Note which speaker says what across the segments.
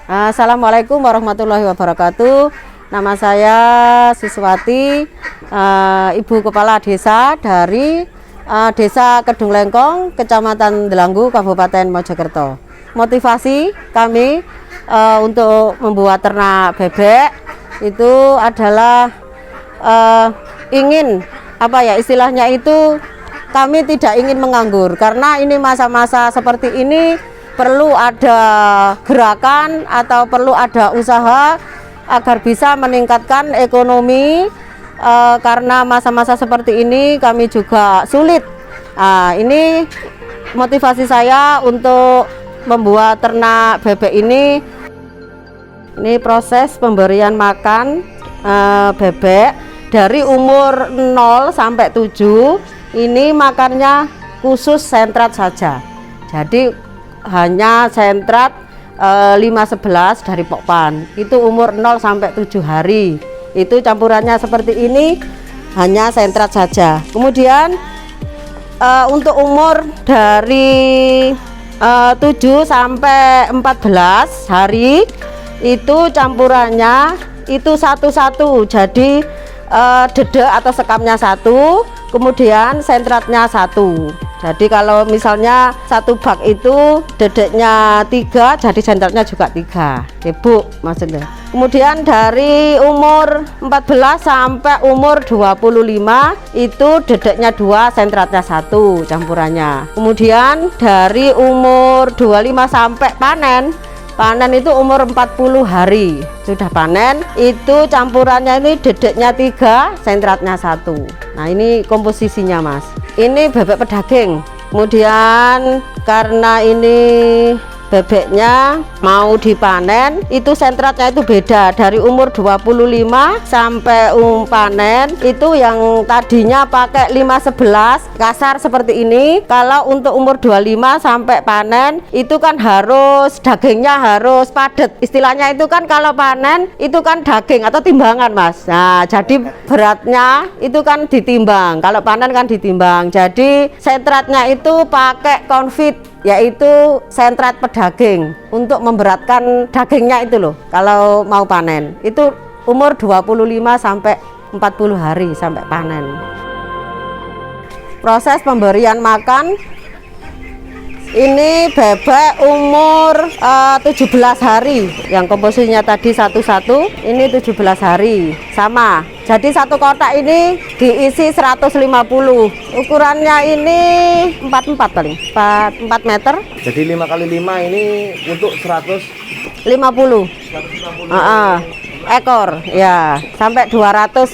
Speaker 1: Assalamualaikum warahmatullahi wabarakatuh. Nama saya Siswati, Ibu Kepala Desa dari Desa Kedung Lengkong, Kecamatan Delanggu, Kabupaten Mojokerto. Motivasi kami untuk membuat ternak bebek itu adalah ingin istilahnya itu kami tidak ingin menganggur, karena ini masa-masa seperti ini perlu ada gerakan atau perlu ada usaha agar bisa meningkatkan ekonomi, karena masa-masa seperti ini kami juga sulit. Ini motivasi saya untuk membuat ternak bebek ini. Ini proses pemberian makan bebek dari umur 0 sampai 7. Ini makannya khusus sentrat saja, jadi hanya sentrat 5-11 dari pokpan, itu umur 0 sampai 7 hari. Itu campurannya seperti ini, hanya sentrat saja. Kemudian untuk umur dari 7 sampai 14 hari itu campurannya itu satu-satu, jadi dedek atau sekamnya satu, kemudian sentratnya satu. Jadi kalau misalnya satu bak itu dedeknya 3, jadi sentratnya juga 3, Bu, maksudnya. Kemudian dari umur 14 sampai umur 25 itu dedeknya 2, sentratnya 1 campurannya. Kemudian dari umur 25 sampai panen itu umur 40 hari sudah panen, itu campurannya ini dedeknya 3, sentratnya 1. Nah, ini komposisinya, Mas. Ini bebek pedaging. Kemudian karena ini bebeknya mau dipanen, itu sentratnya itu beda. Dari umur 25 sampai panen itu yang tadinya pakai 5-11 kasar seperti ini. Kalau untuk umur 25 sampai panen itu kan harus dagingnya harus padat. Istilahnya itu kan kalau panen itu kan daging atau timbangan, Mas. Nah, jadi beratnya itu kan ditimbang. Kalau panen kan ditimbang. Jadi sentratnya itu pakai konfit, yaitu sentrat pedaging untuk memberatkan dagingnya itu loh. Kalau mau panen itu umur 25 sampai 40 hari sampai panen. Proses pemberian makan ini bebek umur 17 hari, yang komposisinya tadi satu-satu, ini 17 hari sama. Jadi satu kotak ini diisi 150. Ukurannya ini 44 paling, 4 meter.
Speaker 2: Jadi 5 kali 5 ini untuk 150
Speaker 1: ekor ya, sampai 200.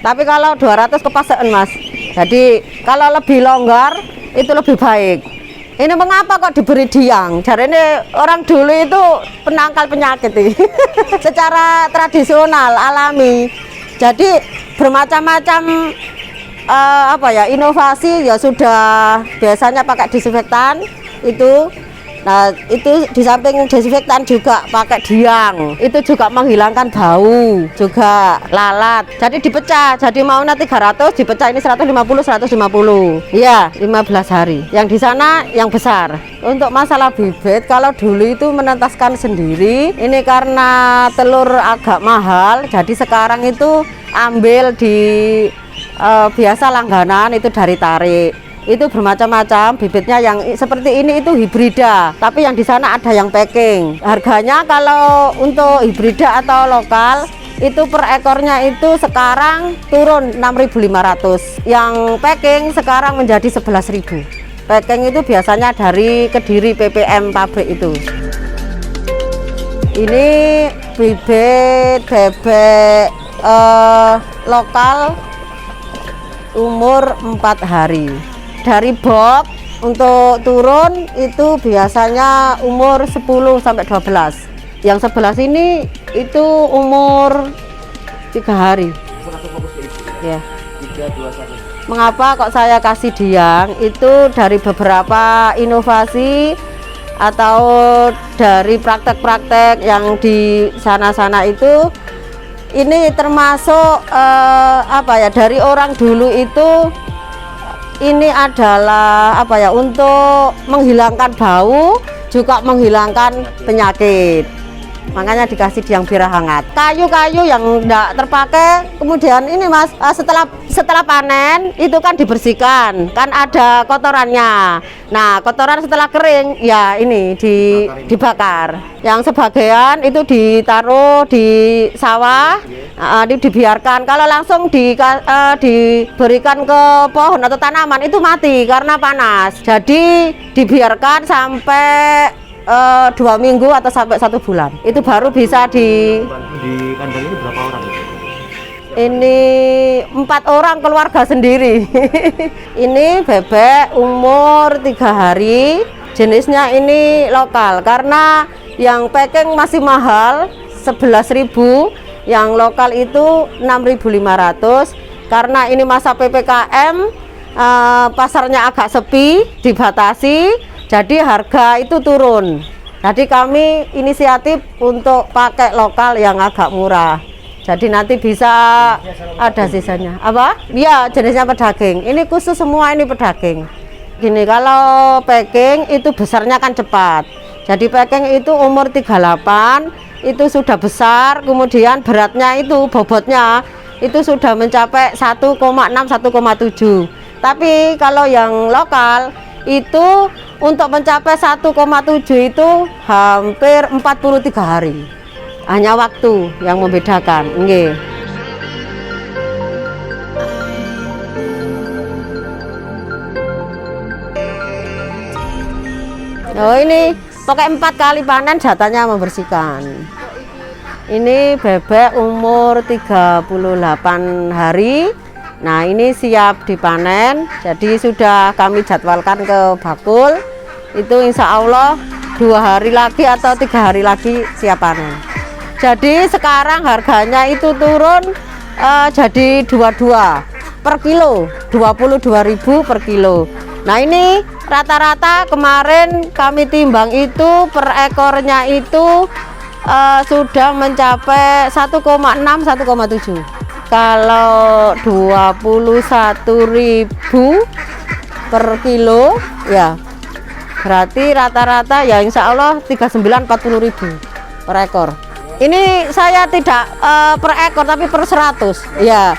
Speaker 1: Tapi kalau 200 kepasen, Mas. Jadi kalau lebih longgar itu lebih baik. Ini mengapa kok diberi diang? Jadi ini orang dulu itu penangkal penyakit secara tradisional alami. Jadi bermacam-macam inovasi ya, sudah biasanya pakai disinfektan itu. Nah, itu di samping disinfektan juga pakai diang, itu juga menghilangkan bau, juga lalat. Jadi dipecah, jadi maunya 300 dipecah ini 150. Iya, 15 hari. Yang di sana yang besar. Untuk masalah bibit, kalau dulu itu menetaskan sendiri, ini karena telur agak mahal, jadi sekarang itu ambil di biasa langganan itu dari tarik. Itu bermacam-macam bibitnya, yang seperti ini itu hibrida, tapi yang di sana ada yang packing. Harganya kalau untuk hibrida atau lokal itu per ekornya itu sekarang turun 6.500. Yang packing sekarang menjadi 11.000. Packing itu biasanya dari Kediri PPM pabrik itu. Ini bibit bebek lokal umur 4 hari. Dari box untuk turun itu biasanya umur 10 sampai 12. Yang 11 ini itu umur 3 hari. Ya.
Speaker 2: 3, 2, 1.
Speaker 1: Mengapa kok saya kasih diang? Itu dari beberapa inovasi atau dari praktek-praktek yang di sana-sana itu. Ini termasuk dari orang dulu itu. Ini adalah untuk menghilangkan bau, juga menghilangkan penyakit. makanya dikasih yang biar hangat. Kayu-kayu yang enggak terpakai, kemudian ini Mas, setelah panen itu kan dibersihkan, kan ada kotorannya. Nah, kotoran setelah kering ya ini dibakar. Yang sebagian itu ditaruh di sawah, dibiarkan. Kalau langsung diberikan ke pohon atau tanaman itu mati karena panas. Jadi dibiarkan sampai 2 minggu atau sampai 1 bulan. Itu baru bisa
Speaker 2: Di kandang ini berapa orang?
Speaker 1: Ini 4 orang keluarga sendiri. Ini bebek umur 3 hari. Jenisnya ini lokal karena yang packing masih mahal 11.000, yang lokal itu 6.500. Karena ini masa PPKM, pasarnya agak sepi, dibatasi, jadi harga itu turun. Jadi kami inisiatif untuk pakai lokal yang agak murah. Jadi nanti bisa ada sisanya. Apa? Iya, jenisnya pedaging. Ini khusus semua ini pedaging. Gini, kalau packing itu besarnya kan cepat. Jadi packing itu umur 38 itu sudah besar, kemudian beratnya itu bobotnya itu sudah mencapai 1,6 1,7. Tapi kalau yang lokal itu untuk mencapai 1,7 itu hampir 43 hari. Hanya waktu yang membedakan. Nggih. Oh, ini pakai 4 kali panen jatahnya membersihkan. Ini bebek umur 38 hari. Nah, ini siap dipanen. Jadi sudah kami jadwalkan ke bakul. Itu insya Allah 2 hari lagi atau 3 hari lagi siap panen. Jadi sekarang harganya itu turun jadi 22 per kilo, 22.000 per kilo. Nah, ini rata-rata kemarin kami timbang itu per ekornya itu sudah mencapai 1,6 1,7. Kalau 21.000 per kilo ya berarti rata-rata ya insya Allah 39 40.000 per ekor. Ini saya tidak per ekor tapi per 100 ya,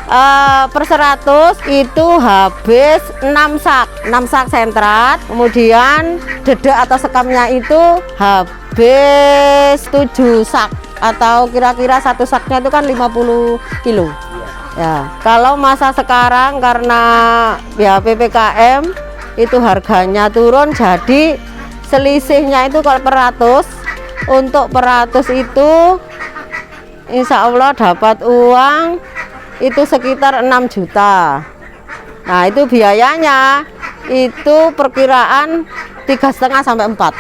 Speaker 1: per 100 itu habis 6 sak sentrat, kemudian dedek atau sekamnya itu habis 7 sak atau kira-kira 1 saknya itu kan 50 kilo ya. Kalau masa sekarang karena ya PPKM itu harganya turun, jadi selisihnya itu kalau per 100, untuk per 100 itu insya Allah dapat uang itu sekitar 6 juta. Nah, itu biayanya itu perkiraan 3,5 sampai 4.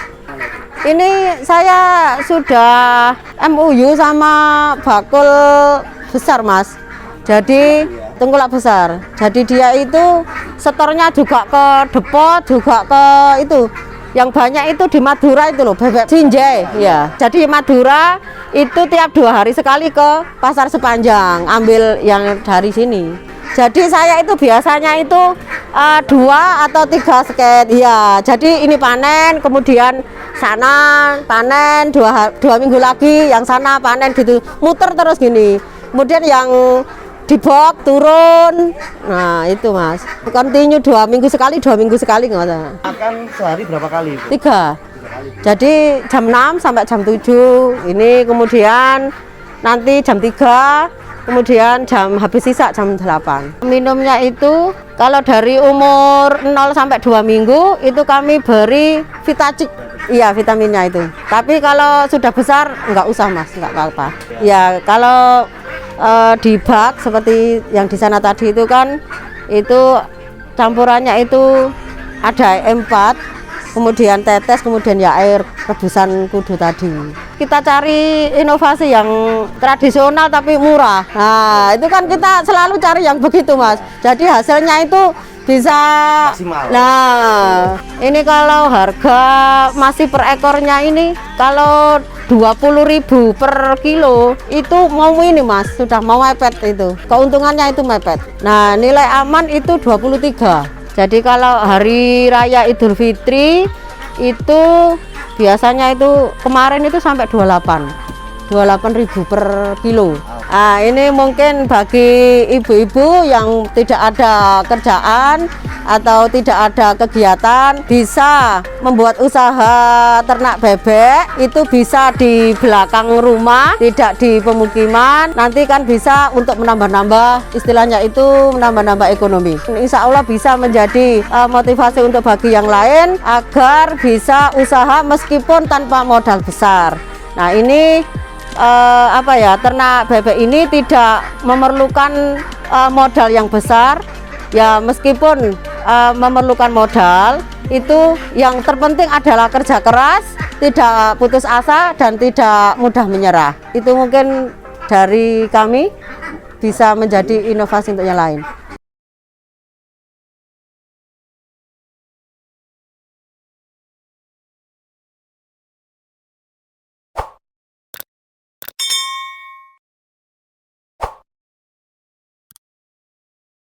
Speaker 1: Ini saya sudah MOU sama bakul besar Mas, jadi tengkulak besar. Jadi dia itu setornya juga ke depot, juga ke itu yang banyak itu di Madura itu loh, bebek Cinjai ya. Jadi Madura itu tiap 2 hari sekali ke pasar Sepanjang ambil yang dari sini. Jadi saya itu biasanya itu 2 atau 3 sket ya. Jadi ini panen, kemudian sana panen 2 minggu lagi, yang sana panen gitu, muter terus gini. Kemudian yang di box turun. Nah, itu Mas, continue 2 minggu sekali nggak ada.
Speaker 2: Makan sehari berapa kali?
Speaker 1: 3. Jadi jam 6 sampai jam 7 ini, kemudian nanti jam 3, kemudian habis sisa jam 8. Minumnya itu kalau dari umur 0 sampai 2 minggu itu kami beri Vitacik. Iya, vitaminnya itu. Tapi kalau sudah besar nggak usah Mas, nggak apa-apa. Ya, kalau di bak seperti yang di sana tadi itu kan itu campurannya itu ada M4, kemudian tetes, kemudian ya air rebusan kudu tadi. Kita cari inovasi yang tradisional tapi murah. Nah, itu kan kita selalu cari yang begitu Mas. Jadi hasilnya itu bisa
Speaker 2: maksimal.
Speaker 1: Nah, ini kalau harga masih per ekornya ini kalau 20.000 per kilo itu mau ini Mas, sudah mau mepet itu. Keuntungannya itu mepet. Nah, nilai aman itu 23. Jadi kalau hari raya Idul Fitri itu biasanya itu kemarin itu sampai 28. 28.000 per kilo. Nah, ini mungkin bagi ibu-ibu yang tidak ada kerjaan atau tidak ada kegiatan, bisa membuat usaha ternak bebek. Itu bisa di belakang rumah, tidak di pemukiman. Nanti kan bisa untuk menambah-nambah, istilahnya itu menambah-nambah ekonomi. Insya Allah bisa menjadi motivasi untuk bagi yang lain agar bisa usaha meskipun tanpa modal besar. Nah, ini ternak bebek ini tidak memerlukan modal yang besar. Ya, meskipun memerlukan modal, itu yang terpenting adalah kerja keras, tidak putus asa, dan tidak mudah menyerah. Itu mungkin dari kami bisa menjadi inovasi untuk yang lain.